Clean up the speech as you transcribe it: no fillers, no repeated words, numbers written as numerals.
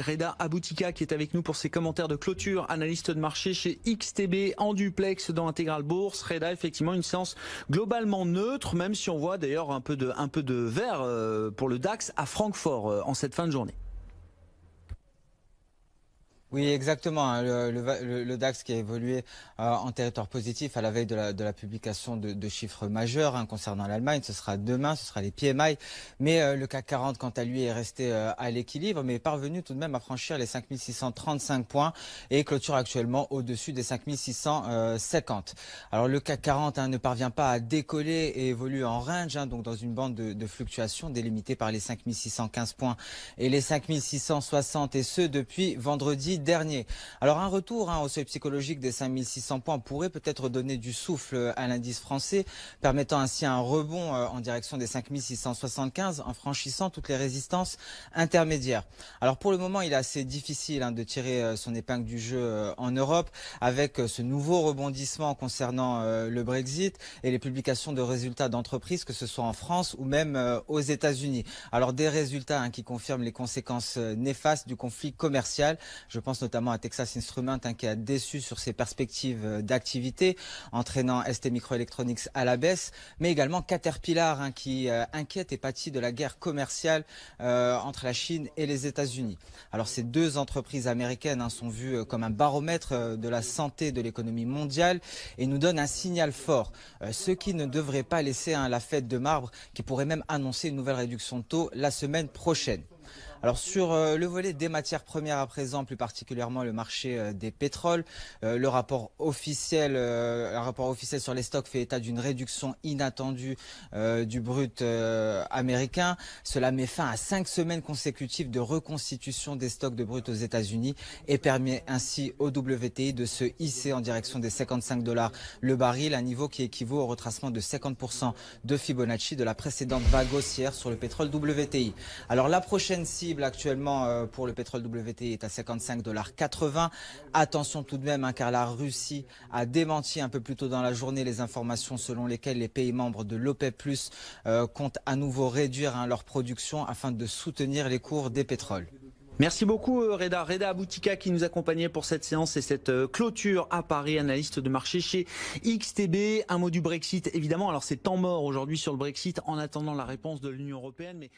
Reda Aboutika qui est avec nous pour ses commentaires de clôture, analyste de marché chez XTB en duplex dans Intégral Bourse. Reda, effectivement une séance globalement neutre, même si on voit d'ailleurs un peu de vert pour le DAX à Francfort en cette fin de journée. Oui, exactement, hein. Le DAX qui a évolué en territoire positif à la veille de la publication de chiffres majeurs concernant l'Allemagne. Ce sera demain, ce sera les PMI. Mais le CAC 40, quant à lui, est resté à l'équilibre, mais est parvenu tout de même à franchir les 5635 points et clôture actuellement au-dessus des 5650. Alors le CAC 40 ne parvient pas à décoller et évolue en range, donc dans une bande de fluctuation délimitée par les 5615 points et les 5660, et ce depuis vendredi dernier. Alors un retour au seuil psychologique des 5600 points pourrait peut-être donner du souffle à l'indice français, permettant ainsi un rebond en direction des 5675 en franchissant toutes les résistances intermédiaires. Alors pour le moment, il est assez difficile de tirer son épingle du jeu en Europe avec ce nouveau rebondissement concernant le Brexit et les publications de résultats d'entreprises, que ce soit en France ou même aux États-Unis. Alors des résultats qui confirment les conséquences néfastes du conflit commercial. Je pense notamment à Texas Instruments qui a déçu sur ses perspectives d'activité, entraînant ST Microelectronics à la baisse, mais également Caterpillar qui inquiète et pâtit de la guerre commerciale entre la Chine et les États-Unis. Alors ces deux entreprises américaines sont vues comme un baromètre de la santé de l'économie mondiale et nous donnent un signal fort, ce qui ne devrait pas laisser la fête de marbre qui pourrait même annoncer une nouvelle réduction de taux la semaine prochaine. Alors sur le volet des matières premières à présent, plus particulièrement le marché des pétroles, le rapport officiel sur les stocks fait état d'une réduction inattendue du brut américain. Cela met fin à 5 semaines consécutives de reconstitution des stocks de brut aux États-Unis et permet ainsi au WTI de se hisser en direction des 55 $ le baril, un niveau qui équivaut au retracement de 50% de Fibonacci de la précédente vague haussière sur le pétrole WTI. Alors la prochaine cible actuellement pour le pétrole WTI est à 55,80 $. Attention tout de même car la Russie a démenti un peu plus tôt dans la journée les informations selon lesquelles les pays membres de l'OPEP+ comptent à nouveau réduire leur production afin de soutenir les cours des pétroles. Merci beaucoup Reda Aboutika qui nous accompagnait pour cette séance et cette clôture à Paris, analyste de marché chez XTB. Un mot du Brexit évidemment, alors c'est temps mort aujourd'hui sur le Brexit en attendant la réponse de l'Union européenne, mais